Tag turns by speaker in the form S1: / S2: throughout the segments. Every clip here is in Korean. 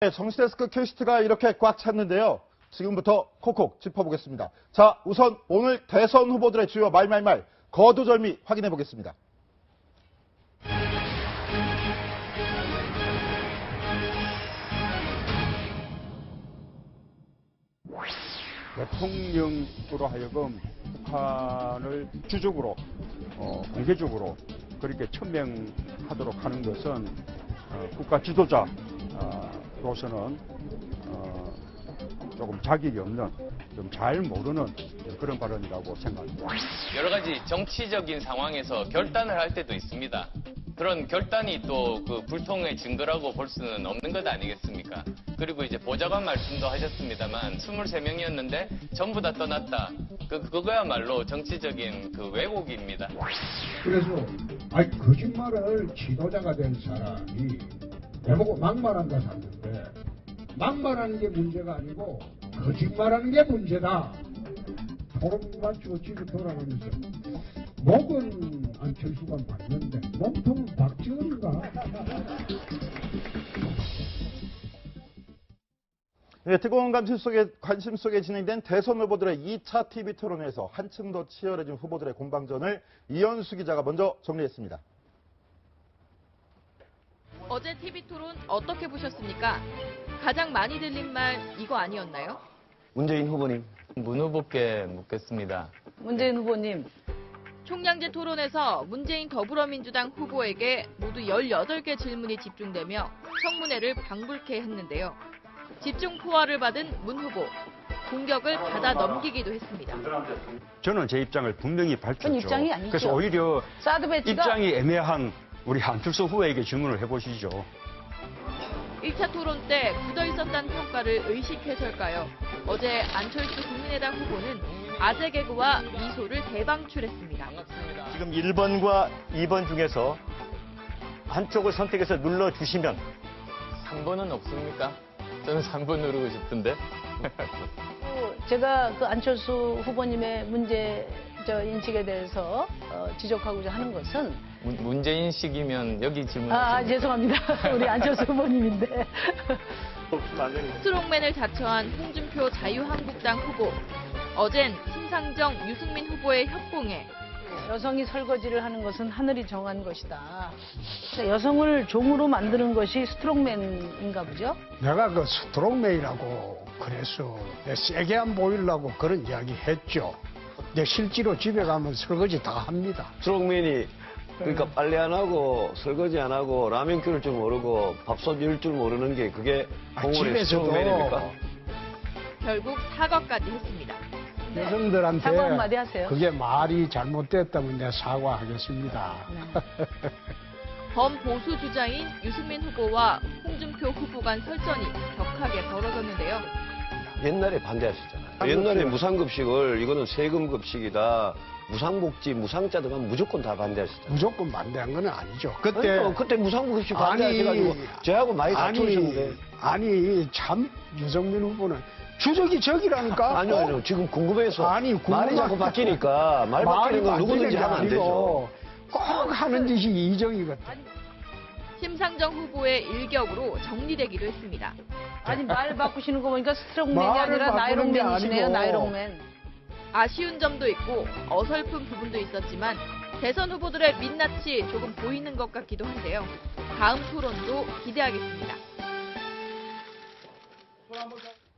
S1: 네, 정치데스크 퀘스트가 이렇게 꽉 찼는데요. 지금부터 콕콕 짚어보겠습니다. 자, 우선 오늘 대선 후보들의 주요 말말말 거두절미 확인해 보겠습니다.
S2: 대통령으로 하여금 북한을 주적으로 공개적으로 그렇게 천명하도록 하는 것은 국가 지도자로서는 조금 자격이 없는, 좀 잘 모르는 그런 발언이라고 생각합니다.
S3: 여러 가지 정치적인 상황에서 결단을 할 때도 있습니다. 그런 결단이 또 그 불통의 증거라고 볼 수는 없는 것 아니겠습니까? 그리고 이제 보좌관 말씀도 하셨습니다만 23명이었는데 전부 다 떠났다. 그거야말로 정치적인 그 왜곡입니다.
S4: 그래서 거짓말을 지도자가 된 사람이 내보고 막말한다 샀는데 막말하는 게 문제가 아니고 거짓말하는 게 문제다. 토론만 주고 집에 돌아가면서 목은 안철수가 맞는데 몸통은 박지원인가?
S1: 네, 뜨거운 관심 속에 진행된 대선 후보들의 2차 TV 토론에서 한층 더 치열해진 후보들의 공방전을 이현수 기자가 먼저 정리했습니다.
S5: 어제 TV 토론 어떻게 보셨습니까? 가장 많이 들린 말 이거 아니었나요?
S6: 문재인 후보님.
S3: 문 후보께 묻겠습니다.
S7: 문재인 후보님.
S5: 총량제 토론에서 문재인 더불어민주당 후보에게 모두 18개 질문이 집중되며 청문회를 방불케 했는데요. 집중 포화를 받은 문 후보. 공격을 받아 넘기기도 했습니다.
S2: 저는 제 입장을 분명히 밝혔죠.
S7: 그건 입장이 아니죠.
S2: 그래서 오히려
S7: 사드 배치가
S2: 입장이 애매한 우리 안철수 후보에게 질문을 해보시죠.
S5: 1차 토론 때 굳어 있었다는 평가를 의식해서일까요? 어제 안철수 국민의당 후보는 아재 개그와 미소를 대방출했습니다.
S6: 지금 1번과 2번 중에서 한쪽을 선택해서 눌러주시면
S3: 3번은 없습니까? 저는 3번 누르고 싶은데.
S7: 제가 그 안철수 후보님의 문제 인식에 대해서 지적하고자 하는 것은
S3: 문재인식이면 여기 질문.
S7: 죄송합니다. 우리 안철수 후보님인데.
S5: 스트롱맨을 자처한 홍준표 자유한국당 후보. 어젠 심상정, 유승민 후보의 협공에
S7: 여성이 설거지를 하는 것은 하늘이 정한 것이다. 여성을 종으로 만드는 것이 스트롱맨인가 보죠?
S4: 내가 그 스트롱맨이라고 그래서 세게 안 보이려고 그런 이야기 했죠. 근데 실제로 집에 가면 설거지 다 합니다.
S6: 스트롱맨이 그러니까 빨래 안 하고 설거지 안 하고 라면 끓일 줄 모르고 밥솥 열 줄 모르는 게 그게 홍보의 스트롱맨입니까?
S5: 결국 사과까지 했습니다.
S4: 여성들한테
S7: 사과 한마디 하세요.
S4: 그게 말이 잘못됐다면 내가 사과하겠습니다.
S5: 범보수 주자인 유승민 후보와 홍준표 후보 간 설전이 격하게 벌어졌는데요.
S6: 옛날에 반대하셨잖아요. 옛날에 무상급식을 이거는 세금급식이다. 무상복지, 무상자 들어가면 무조건 다 반대하셨잖아요.
S4: 무조건 반대한 건 아니죠.
S6: 그때 무상급식 반대하셔가지고 저하고 많이 다투셨는데.
S4: 아니 참 유승민 후보는 주적이 적이라니까.
S6: 아니요. 지금 궁금해서.
S4: 궁금한
S6: 말이 자꾸 바뀌니까 말 바뀌는 건 누구든지 하면 안 되죠.
S4: 꼭 하는 짓이 이정이거든.
S5: 심상정 후보의 일격으로 정리되기도 했습니다.
S7: 아니 말 바꾸시는 거 보니까 스트롱맨이
S4: 말을
S7: 아니라
S4: 바꾸는 게
S7: 나이롱맨이시네요.
S4: 아니고.
S7: 나이롱맨.
S5: 아쉬운 점도 있고 어설픈 부분도 있었지만 대선 후보들의 민낯이 조금 보이는 것 같기도 한데요. 다음 토론도 기대하겠습니다.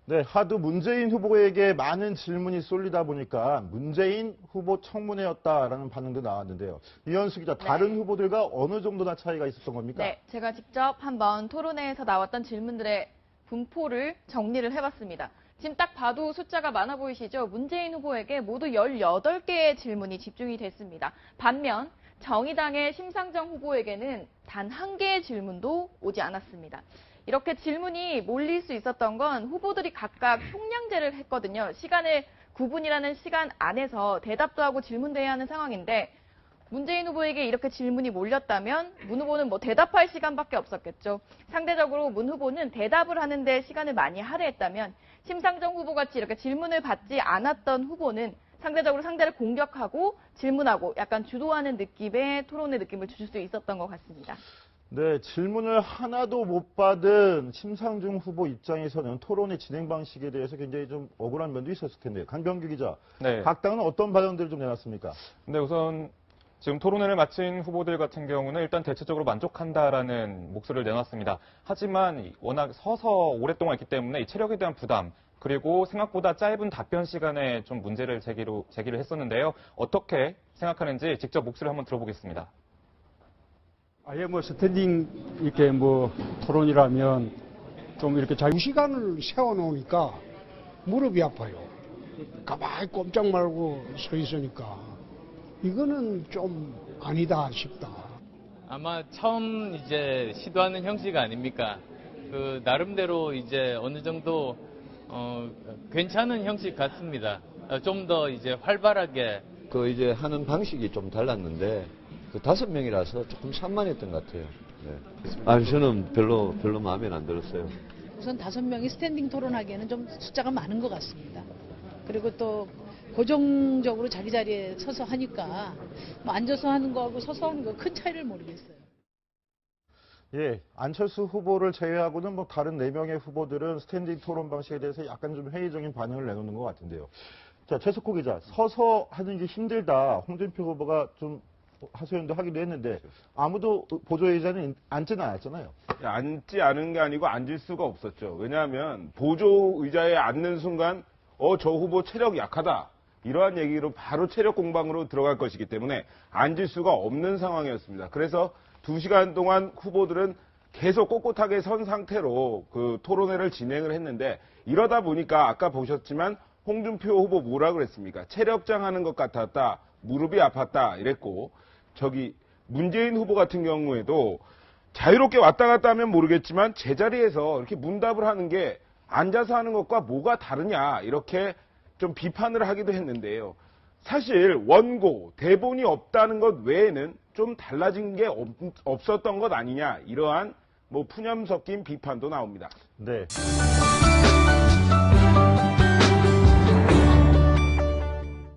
S1: 네, 하도 문재인 후보에게 많은 질문이 쏠리다 보니까 문재인 후보 청문회였다라는 반응도 나왔는데요. 이현수 기자, 다른 후보들과 어느 정도나 차이가 있었던 겁니까?
S8: 네, 제가 직접 한번 토론회에서 나왔던 질문들의 분포를 정리를 해봤습니다. 지금 딱 봐도 숫자가 많아 보이시죠? 문재인 후보에게 모두 18개의 질문이 집중이 됐습니다. 반면 정의당의 심상정 후보에게는 단 1개의 질문도 오지 않았습니다. 이렇게 질문이 몰릴 수 있었던 건 후보들이 각각 총량제를 했거든요. 시간을 9분이라는 시간 안에서 대답도 하고 질문도 해야 하는 상황인데 문재인 후보에게 이렇게 질문이 몰렸다면 문 후보는 대답할 시간밖에 없었겠죠. 상대적으로 문 후보는 대답을 하는데 시간을 많이 할애했다면 심상정 후보같이 이렇게 질문을 받지 않았던 후보는 상대적으로 상대를 공격하고 질문하고 약간 주도하는 느낌의 토론의 느낌을 줄 수 있었던 것 같습니다.
S1: 네, 질문을 하나도 못 받은 심상중 후보 입장에서는 토론의 진행 방식에 대해서 굉장히 좀 억울한 면도 있었을 텐데요. 강병규 기자,
S9: 네.
S1: 각 당은 어떤 발언들을 좀 내놨습니까?
S9: 네, 우선 지금 토론회를 마친 후보들 같은 경우는 일단 대체적으로 만족한다라는 목소리를 내놨습니다. 하지만 워낙 서서 오랫동안 있기 때문에 이 체력에 대한 부담, 그리고 생각보다 짧은 답변 시간에 좀 문제를 제기를 했었는데요. 어떻게 생각하는지 직접 목소리를 한번 들어보겠습니다.
S2: 아예 뭐 스탠딩 이렇게 뭐 토론이라면 좀 이렇게 잘
S4: 2시간을 세워놓으니까 무릎이 아파요. 가만히 꼼짝 말고 서 있으니까 이거는 좀 아니다 싶다.
S3: 아마 처음 이제 시도하는 형식 아닙니까? 그 나름대로 이제 어느 정도 괜찮은 형식 같습니다. 좀 더 이제 활발하게
S6: 그 이제 하는 방식이 좀 달랐는데 그 5명이라서 조금 산만했던 것 같아요. 네. 아니 저는 별로 마음에 안 들었어요.
S7: 우선 5명이 스탠딩 토론하기에는 좀 숫자가 많은 것 같습니다. 그리고 또 고정적으로 자기 자리에 서서 하니까 뭐 앉아서 하는 거하고 서서 하는 거 큰 차이를 모르겠어요.
S1: 예, 안철수 후보를 제외하고는 뭐 다른 4명의 후보들은 스탠딩 토론 방식에 대해서 약간 좀 회의적인 반응을 내놓는 것 같은데요. 자, 최석호 기자, 서서 하는 게 힘들다. 홍준표 후보가 좀 하소연도 하기도 했는데 아무도 보조의자는 앉지는 않았잖아요.
S10: 앉지 않은 게 아니고 앉을 수가 없었죠. 왜냐하면 보조의자에 앉는 순간 저 후보 체력 약하다. 이러한 얘기로 바로 체력 공방으로 들어갈 것이기 때문에 앉을 수가 없는 상황이었습니다. 그래서 2시간 동안 후보들은 계속 꼿꼿하게 선 상태로 그 토론회를 진행을 했는데 이러다 보니까 아까 보셨지만 홍준표 후보 뭐라 그랬습니까? 체력장 하는 것 같았다. 무릎이 아팠다. 이랬고 저기 문재인 후보 같은 경우에도 자유롭게 왔다 갔다 하면 모르겠지만 제자리에서 이렇게 문답을 하는 게 앉아서 하는 것과 뭐가 다르냐 이렇게 좀 비판을 하기도 했는데요. 사실 원고, 대본이 없다는 것 외에는 좀 달라진 게 없었던 것 아니냐 이러한 뭐 푸념 섞인 비판도 나옵니다.
S1: 네.